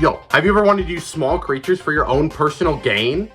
Yo, have you ever wanted to use small creatures for your own personal gain?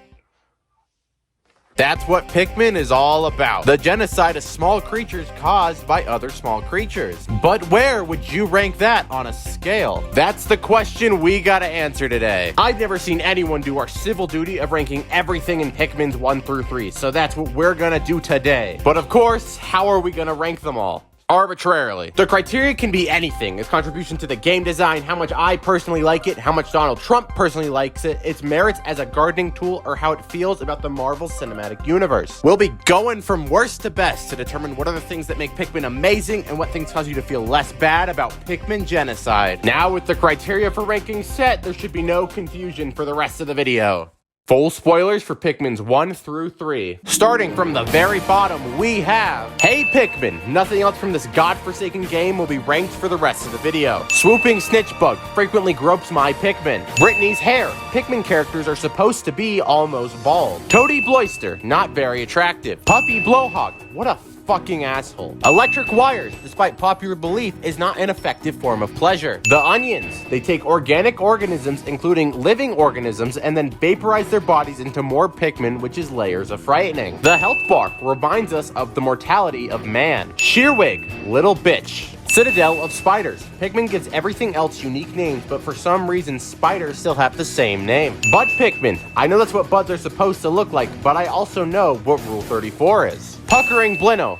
That's what Pikmin is all about. The genocide of small creatures caused by other small creatures. But where would you rank that on a scale? That's the question we gotta answer today. I've never seen anyone do our civil duty of ranking everything in Pikmin's 1 through 3, so that's what we're gonna do today. But of course, how are we gonna rank them all? Arbitrarily. The criteria can be anything. Its contribution to the game design, how much I personally like it, how much Donald Trump personally likes it, its merits as a gardening tool, or how it feels about the Marvel Cinematic Universe. We'll be going from worst to best to determine what are the things that make Pikmin amazing and what things cause you to feel less bad about Pikmin genocide. Now with the criteria for ranking set, there should be no confusion for the rest of the video. Full spoilers for Pikmin's 1 through 3. Starting from the very bottom, we have Hey Pikmin! Nothing else from this godforsaken game will be ranked for the rest of the video. Swooping Snitch Bug frequently gropes my Pikmin. Brittany's hair. Pikmin characters are supposed to be almost bald. Toady Bloister, not very attractive. Puffy Blowhawk, what a fucking asshole. Electric Wires, despite popular belief, is not an effective form of pleasure. The Onions, they take organic organisms, including living organisms, and then vaporize their bodies into more Pikmin, which is layers of frightening. The Health Bar reminds us of the mortality of man. Shearwig, little bitch. Citadel of Spiders. Pikmin gives everything else unique names, but for some reason, spiders still have the same name. Bud Pikmin. I know that's what buds are supposed to look like, but I also know what Rule 34 is. Puckering Blino.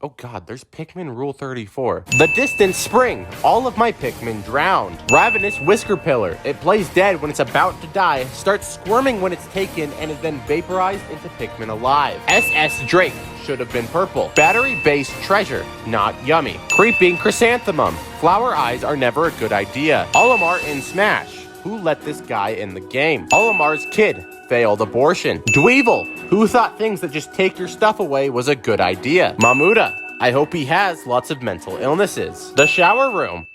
Oh god, there's Pikmin Rule 34. The Distant Spring. All of my Pikmin drowned. Ravenous Whisker Pillar. It plays dead when it's about to die, starts squirming when it's taken, and is then vaporized into Pikmin alive. SS Drake. Should have been purple. Battery-based treasure. Not yummy. Creeping Chrysanthemum. Flower eyes are never a good idea. Olimar in Smash. Who let this guy in the game? Olimar's kid. Failed abortion. Dweevil. Who thought things that just take your stuff away was a good idea? Mamuda. I hope he has lots of mental illnesses. The Shower Room.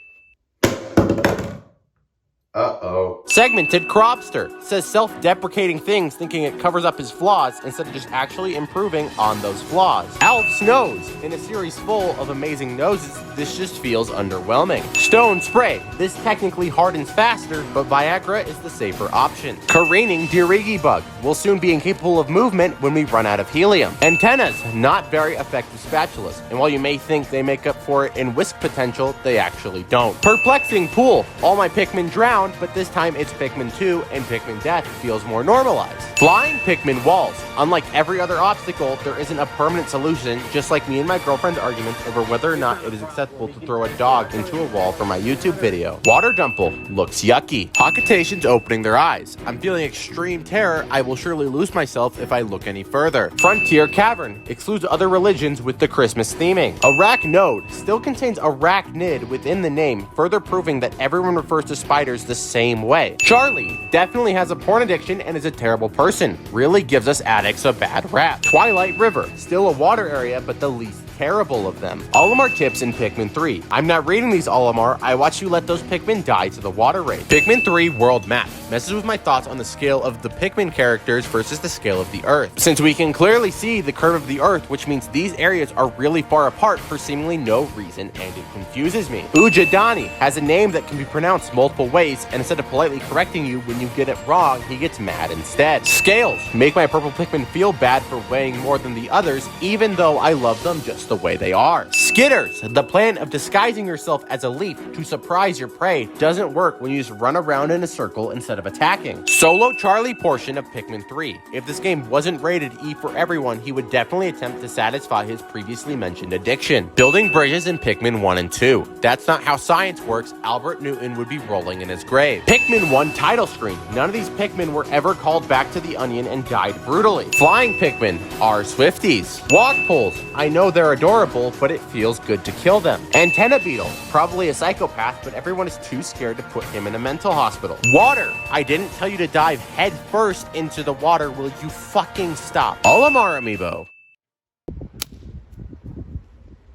Uh-oh. Segmented Cropster. Says self-deprecating things thinking it covers up his flaws instead of just actually improving on those flaws. Alf's Nose. In a series full of amazing noses, this just feels underwhelming. Stone Spray. This technically hardens faster, but Viagra is the safer option. Careening Dirigi Bug. Will soon be incapable of movement when we run out of helium. Antennas. Not very effective spatulas. And while you may think they make up for it in whisk potential, they actually don't. Perplexing Pool. All my Pikmin drown, but this time it's Pikmin 2 and Pikmin Death feels more normalized. Flying Pikmin Walls. Unlike every other obstacle, there isn't a permanent solution, just like me and my girlfriend's arguments over whether or not it is acceptable to throw a dog into a wall for my YouTube video. Water Dumple. Looks yucky. Pocketations opening their eyes. I'm feeling extreme terror. I will surely lose myself if I look any further. Frontier Cavern. Excludes other religions with the Christmas theming. Arachnode. Still contains arachnid within the name, further proving that everyone refers to spiders the same way. Charlie definitely has a porn addiction and is a terrible person. Really gives us addicts a bad rap. Twilight River. Still a water area, but the least terrible of them. Olimar tips in Pikmin 3. I'm not reading these, Olimar. I watch you let those Pikmin die to the water raid. Pikmin 3 world map. Messes with my thoughts on the scale of the Pikmin characters versus the scale of the Earth. Since we can clearly see the curve of the Earth, which means these areas are really far apart for seemingly no reason, and it confuses me. Ujadani has a name that can be pronounced multiple ways, and instead of politely correcting you when you get it wrong, he gets mad instead. Scales make my purple Pikmin feel bad for weighing more than the others, even though I love them just the way they are. Skitters, the plan of disguising yourself as a leaf to surprise your prey doesn't work when you just run around in a circle instead of attacking. Solo Charlie portion of Pikmin 3. If this game wasn't rated E for everyone, he would definitely attempt to satisfy his previously mentioned addiction. Building bridges in Pikmin 1 and 2. That's not how science works. Albert Newton would be rolling in his grave. Pikmin 1 title screen. None of these Pikmin were ever called back to the Onion and died brutally. Flying Pikmin are Swifties. Wogpoles. I know they're adorable, but it feels good to kill them. Antenna Beetle. Probably a psychopath, but everyone is too scared to put him in a mental hospital. Water. I didn't tell you to dive head first into the water. Will you fucking stop? Olimar Amiibo.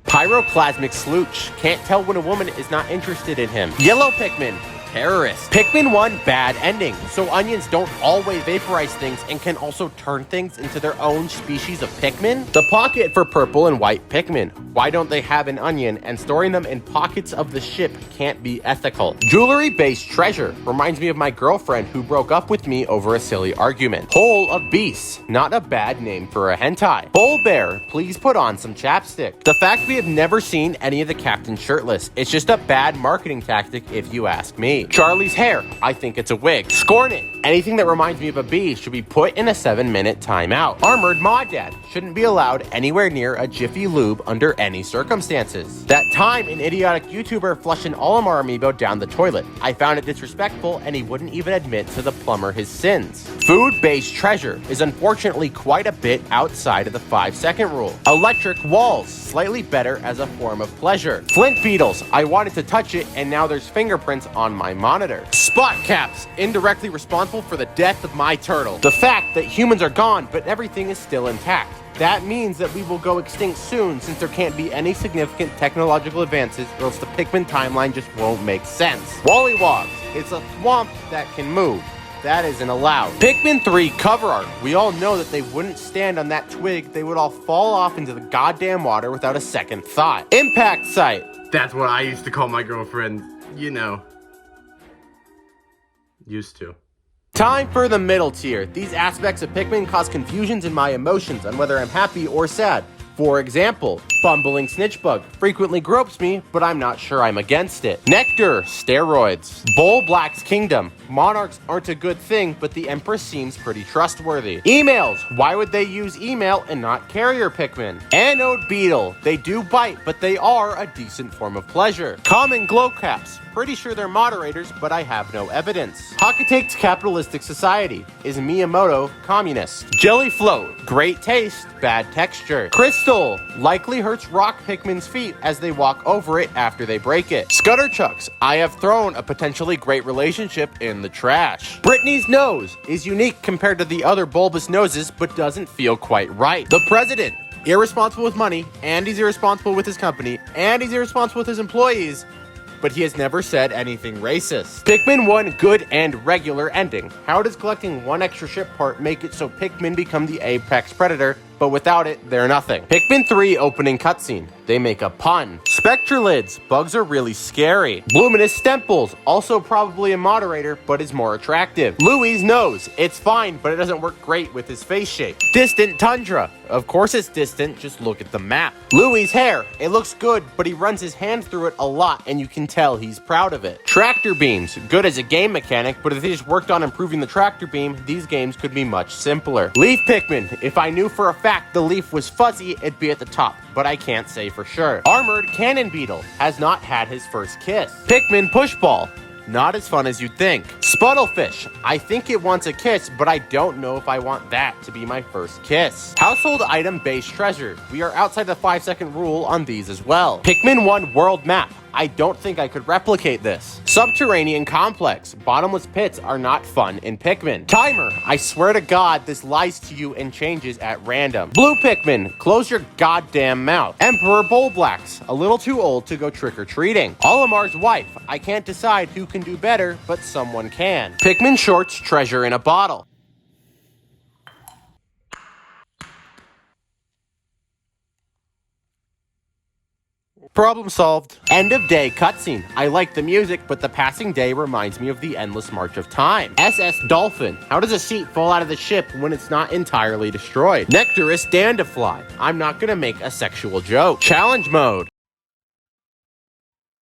Pyroclasmic Slooch. Can't tell when a woman is not interested in him. Yellow Pikmin. terrorist. Pikmin 1 bad ending. So onions don't always vaporize things and can also turn things into their own species of Pikmin? The pocket for purple and white Pikmin. Why don't they have an onion, and storing them in pockets of the ship can't be ethical. Jewelry-based treasure reminds me of my girlfriend who broke up with me over a silly argument. Hole of Beasts, not a bad name for a hentai. Bull Bear, please put on some chapstick. The fact we have never seen any of the captains shirtless, it's just a bad marketing tactic if you ask me. Charlie's hair, I think it's a wig. Scornet, anything that reminds me of a bee should be put in a 7-minute timeout. Armored Mod Dad shouldn't be allowed anywhere near a Jiffy Lube under any circumstances. That time an idiotic YouTuber flushed an Olimar amiibo down the toilet. I found it disrespectful and he wouldn't even admit to the plumber his sins. Food-based treasure is unfortunately quite a bit outside of the 5-second rule. Electric walls, slightly better as a form of pleasure. Flint beetles, I wanted to touch it and now there's fingerprints on my monitor. Spot caps, indirectly responsible for the death of my turtle. The fact that humans are gone but everything is still intact. That means that we will go extinct soon since there can't be any significant technological advances or else the Pikmin timeline just won't make sense. Wollywogs, it's a swamp that can move. That isn't allowed. Pikmin 3 cover art. We all know that they wouldn't stand on that twig. They would all fall off into the goddamn water without a second thought. Impact site. That's what I used to call my girlfriend, you know. Used to. Time for the middle tier. These aspects of Pikmin cause confusions in my emotions on whether I'm happy or sad. For example, bumbling snitchbug frequently gropes me, but I'm not sure I'm against it. Nectar, steroids. Bull Black's Kingdom. Monarchs aren't a good thing, but the Empress seems pretty trustworthy. Emails. Why would they use email and not carrier Pikmin? Anode Beetle. They do bite, but they are a decent form of pleasure. Common Glowcaps. Pretty sure they're moderators, but I have no evidence. Hakatake's Capitalistic Society. Is Miyamoto communist? Jelly Float. Great taste, bad texture. Crystal. Likely hurts rock Pikmin's feet as they walk over it after they break it. Scutterchucks. I have thrown a potentially great relationship in the trash. Brittany's nose is unique compared to the other bulbous noses, but doesn't feel quite right. The President. Irresponsible with money, and he's irresponsible with his company, and he's irresponsible with his employees, but he has never said anything racist. Pikmin 1 good and regular ending. How does collecting one extra ship part make it so Pikmin become the apex predator, but without it, they're nothing? Pikmin 3 opening cutscene. They make a pun. Spectralids. Bugs are really scary. Luminous Stemples. Also probably a moderator, but is more attractive. Louie's nose. It's fine, but it doesn't work great with his face shape. Distant Tundra. Of course it's distant, just look at the map. Louie's hair. It looks good, but he runs his hand through it a lot, and you can tell he's proud of it. Tractor beams. Good as a game mechanic, but if they just worked on improving the tractor beam, these games could be much simpler. Leaf Pikmin. If I knew for a fact the leaf was fuzzy, it'd be at the top, but I can't say for sure. Armored Cannon Beetle has not had his first kiss. Pikmin Pushball. Not as fun as you'd think. Spuddlefish. I think it wants a kiss, but I don't know if I want that to be my first kiss. Household item based treasure. We are outside the 5-second rule on these as well. Pikmin 1 world map. I don't think I could replicate this. Subterranean Complex. Bottomless pits are not fun in Pikmin. Timer. I swear to God, this lies to you and changes at random. Blue Pikmin. Close your goddamn mouth. Emperor Bullblacks. A little too old to go trick-or-treating. Olimar's wife. I can't decide who can do better, but someone can. Pikmin Shorts treasure in a bottle. Problem solved. End of day cutscene. I like the music, but the passing day reminds me of the endless march of time. SS Dolphin. How does a seat fall out of the ship when it's not entirely destroyed? Nectarous Dandafly. I'm not gonna make a sexual joke. Challenge mode.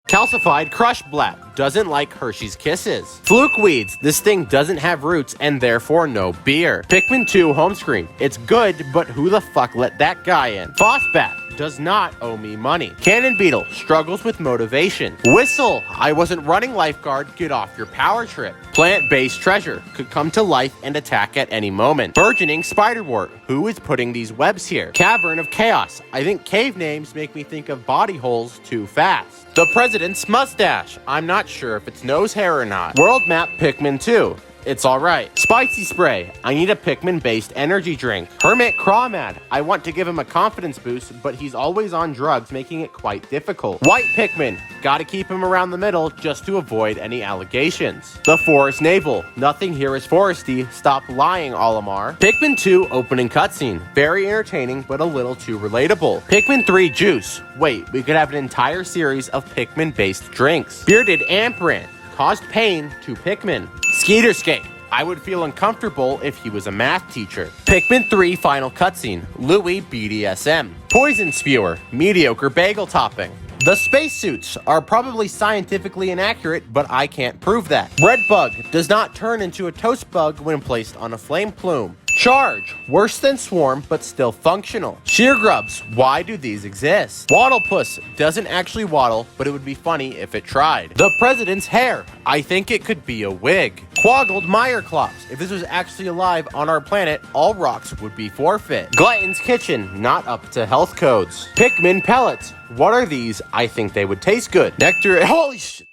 Calcified Crushblat. Doesn't like Hershey's Kisses. Flukeweeds. This thing doesn't have roots and therefore no beer. Pikmin 2 home screen. It's good, but who the fuck let that guy in? Fossbat. Does not owe me money. Cannon Beetle struggles with motivation. Whistle, I wasn't running lifeguard, get off your power trip. Plant-based treasure, could come to life and attack at any moment. Burgeoning Spiderwort, who is putting these webs here? Cavern of Chaos, I think cave names make me think of body holes too fast. The President's mustache, I'm not sure if it's nose hair or not. World map Pikmin 2. It's alright. Spicy Spray. I need a Pikmin-based energy drink. Hermit Crawmad. I want to give him a confidence boost, but he's always on drugs, making it quite difficult. White Pikmin. Gotta keep him around the middle just to avoid any allegations. The Forest Navel. Nothing here is foresty. Stop lying, Olimar. Pikmin 2 opening cutscene. Very entertaining, but a little too relatable. Pikmin 3 Juice. Wait, we could have an entire series of Pikmin-based drinks. Bearded Amprant. Caused pain to Pikmin. Skeeterscape. I would feel uncomfortable if he was a math teacher. Pikmin 3 final cutscene. Louis BDSM. Poison Spewer. Mediocre bagel topping. The spacesuits are probably scientifically inaccurate, but I can't prove that. Red Bug does not turn into a toast bug when placed on a flame plume. Charge, worse than Swarm, but still functional. Sheer Grubs, why do these exist? Waddlepuss doesn't actually waddle, but it would be funny if it tried. The President's Hair, I think it could be a wig. Quaggled Meyerclops, if this was actually alive on our planet, all rocks would be forfeit. Glutton's Kitchen, not up to health codes. Pikmin Pellets, what are these? I think they would taste good. Nectar, holy shit.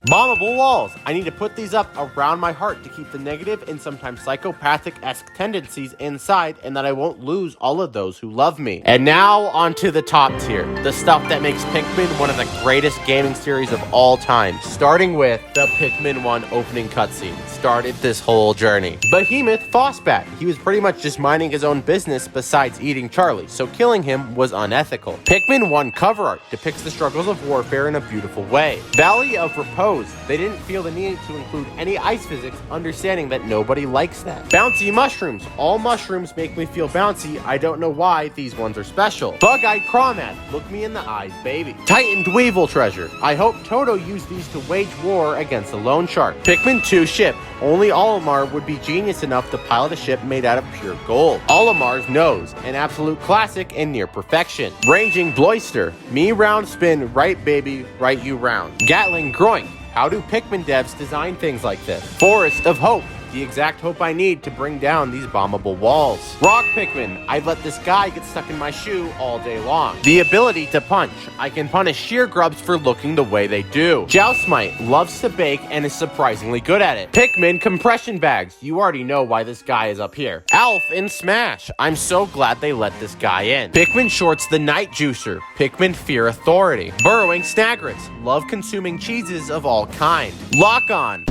Bombable walls. I need to put these up around my heart to keep the negative and sometimes psychopathic-esque tendencies inside, and that I won't lose all of those who love me. And now onto the top tier, the stuff that makes Pikmin one of the greatest gaming series of all time, starting with the Pikmin 1 opening cutscene. Started this whole journey. Behemoth Fossbat. He was pretty much just minding his own business besides eating Charlie, so killing him was unethical. Pikmin 1 cover art depicts the struggles of warfare in a beautiful way. Valley of Repose. They didn't feel the need to include any ice physics, understanding that nobody likes that. Bouncy Mushrooms. All mushrooms make me feel bouncy. I don't know why these ones are special. Bug-Eyed Crawmad. Look me in the eyes, baby. Titan Dweevil Treasure. I hope Toto used these to wage war against a loan shark. Pikmin 2 Ship. Only Olimar would be genius enough to pilot a ship made out of pure gold. Olimar's Nose. An absolute classic and near perfection. Ranging Bloister. Me round spin, right baby, right you round. Gatling Groink. How do Pikmin devs design things like this? Forest of Hope. The exact hope I need to bring down these bombable walls. Rock Pikmin. I'd let this guy get stuck in my shoe all day long. The ability to punch. I can punish Sheer Grubs for looking the way they do. Jousmite loves to bake and is surprisingly good at it. Pikmin Compression Bags. You already know why this guy is up here. Alf in Smash. I'm so glad they let this guy in. Pikmin Shorts the Night Juicer. Pikmin Fear Authority. Burrowing Snagrets. Love consuming cheeses of all kind. Lock On.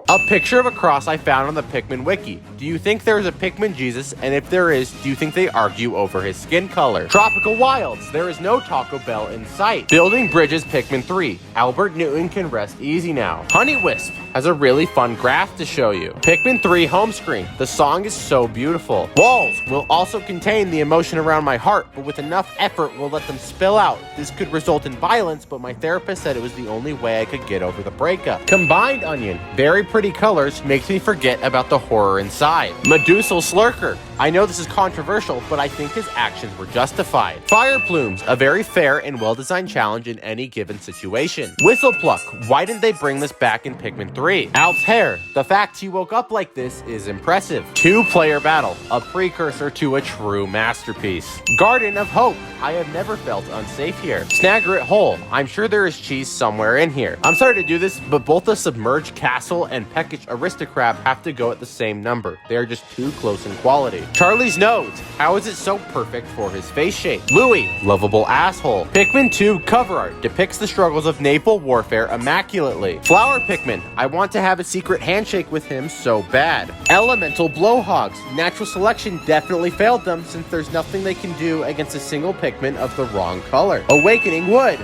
A picture of a cross I found on the Pikmin wiki. Do you think there is a Pikmin Jesus? And if there is, do you think they argue over his skin color? Tropical Wilds. There is no Taco Bell in sight. Building Bridges Pikmin 3. Albert Newton can rest easy now. Honey Wisp has a really fun graph to show you. Pikmin 3 home screen. The song is so beautiful. Walls will also contain the emotion around my heart, but with enough effort we'll let them spill out. This could result in violence, but my therapist said it was the only way I could get over the breakup. Combined Onion. Very pretty colors makes me forget about the horror inside. Medusal Slurker. I know this is controversial, but I think his actions were justified. Fire Plumes, a very fair and well-designed challenge in any given situation. Whistle Pluck, why didn't they bring this back in Pikmin 3? Alp's Hair, the fact he woke up like this is impressive. Two-player battle, a precursor to a true masterpiece. Garden of Hope, I have never felt unsafe here. Snagret Hole, I'm sure there is cheese somewhere in here. I'm sorry to do this, but both the Submerged Castle and Peckish Aristocrab have to go at the same number. They are just too close in quality. Charlie's Nose, how is it so perfect for his face shape? Louis, lovable asshole. Pikmin 2 cover art depicts the struggles of naval warfare immaculately. Flower Pikmin, I want to have a secret handshake with him so bad. Elemental Blowhogs, natural selection definitely failed them since there's nothing they can do against a single Pikmin of the wrong color. Awakening Wood.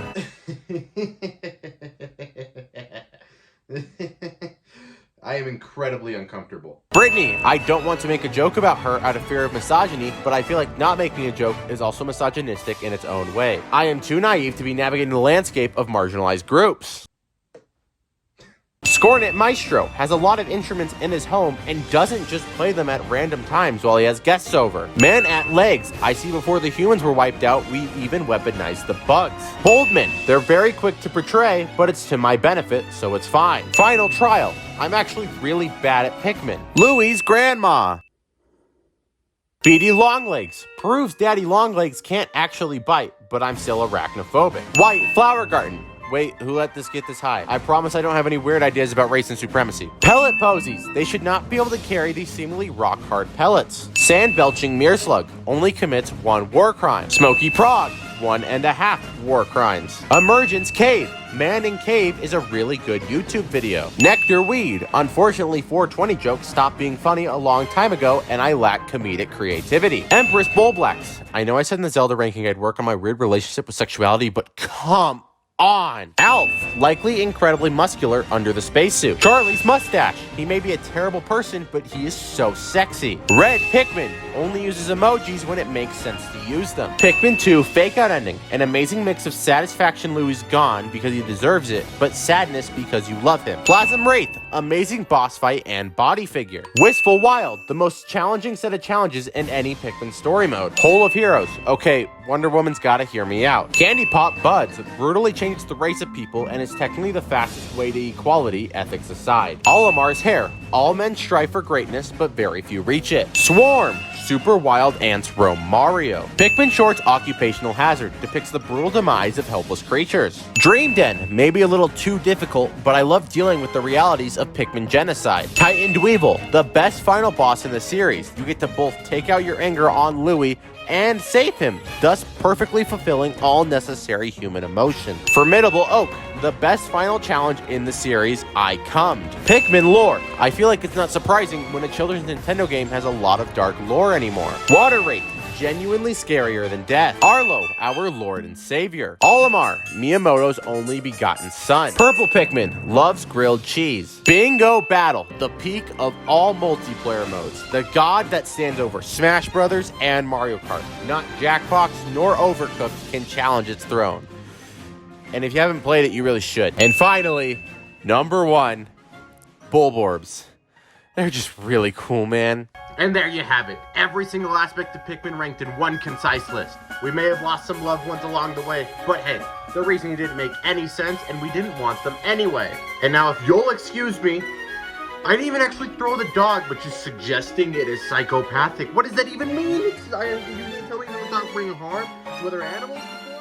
I am incredibly uncomfortable. Brittany, I don't want to make a joke about her out of fear of misogyny, but I feel like not making a joke is also misogynistic in its own way. I am too naive to be navigating the landscape of marginalized groups. Scornet Maestro has a lot of instruments in his home and doesn't just play them at random times while he has guests over. Man at Legs, I see before the humans were wiped out, we even weaponized the bugs. Boldman, they're very quick to portray, but it's to my benefit, so it's fine. Final Trial, I'm actually really bad at Pikmin. Louie's grandma. Beady Longlegs proves Daddy Longlegs can't actually bite, but I'm still arachnophobic. White Flower Garden. Wait, who let this get this high? I promise I don't have any weird ideas about race and supremacy. Pellet posies. They should not be able to carry these seemingly rock-hard pellets. Sand-belching Mearslug only commits 1 war crime. Smoky Prague. 1.5 war crimes. Emergence Cave. Man in Cave is a really good YouTube video. Nectar Weed. Unfortunately, 420 jokes stopped being funny a long time ago, and I lack comedic creativity. Empress Bullblacks. I know I said in the Zelda ranking I'd work on my weird relationship with sexuality, but come on. Alf, likely incredibly muscular under the spacesuit. Charlie's mustache. He may be a terrible person, but he is so sexy. Red Pikmin only uses emojis when it makes sense to use them. Pikmin 2 fake out ending. An amazing mix of satisfaction Louie's gone because he deserves it, but sadness because you love him. Plasm Wraith, amazing boss fight and body figure. Wistful Wild, the most challenging set of challenges in any Pikmin story mode. Hole of Heroes. Okay, Wonder Woman's gotta hear me out. Candy Pop Buds brutally changes the race of people and is technically the fastest way to equality, ethics aside. Olimar's hair. All men strive for greatness, but very few reach it. Swarm. Super wild ants roam Mario. Pikmin Short's occupational hazard depicts the brutal demise of helpless creatures. Dream Den, maybe a little too difficult, but I love dealing with the realities of Pikmin genocide. Titan Dweevil, the best final boss in the series. You get to both take out your anger on Louie and save him, thus perfectly fulfilling all necessary human emotion. Formidable Oak, the best final challenge in the series, I cummed. Pikmin lore. I feel like it's not surprising when a children's Nintendo game has a lot of dark lore anymore. Water Wraith, genuinely scarier than death. Arlo, our Lord and Savior. Olimar, Miyamoto's only begotten son. Purple Pikmin, loves grilled cheese. Bingo Battle, the peak of all multiplayer modes. The god that stands over Smash Brothers and Mario Kart. Not Jackbox nor Overcooked can challenge its throne. And if you haven't played it, you really should. And finally, number 1, Bulborbs. They're just really cool, man. And there you have it. Every single aspect of Pikmin ranked in one concise list. We may have lost some loved ones along the way, but hey, the reasoning didn't make any sense and we didn't want them anyway. And now if you'll excuse me, I didn't even actually throw the dog, but just suggesting it is psychopathic. What does that even mean? You didn't tell me it was not bringing harm to other animals before?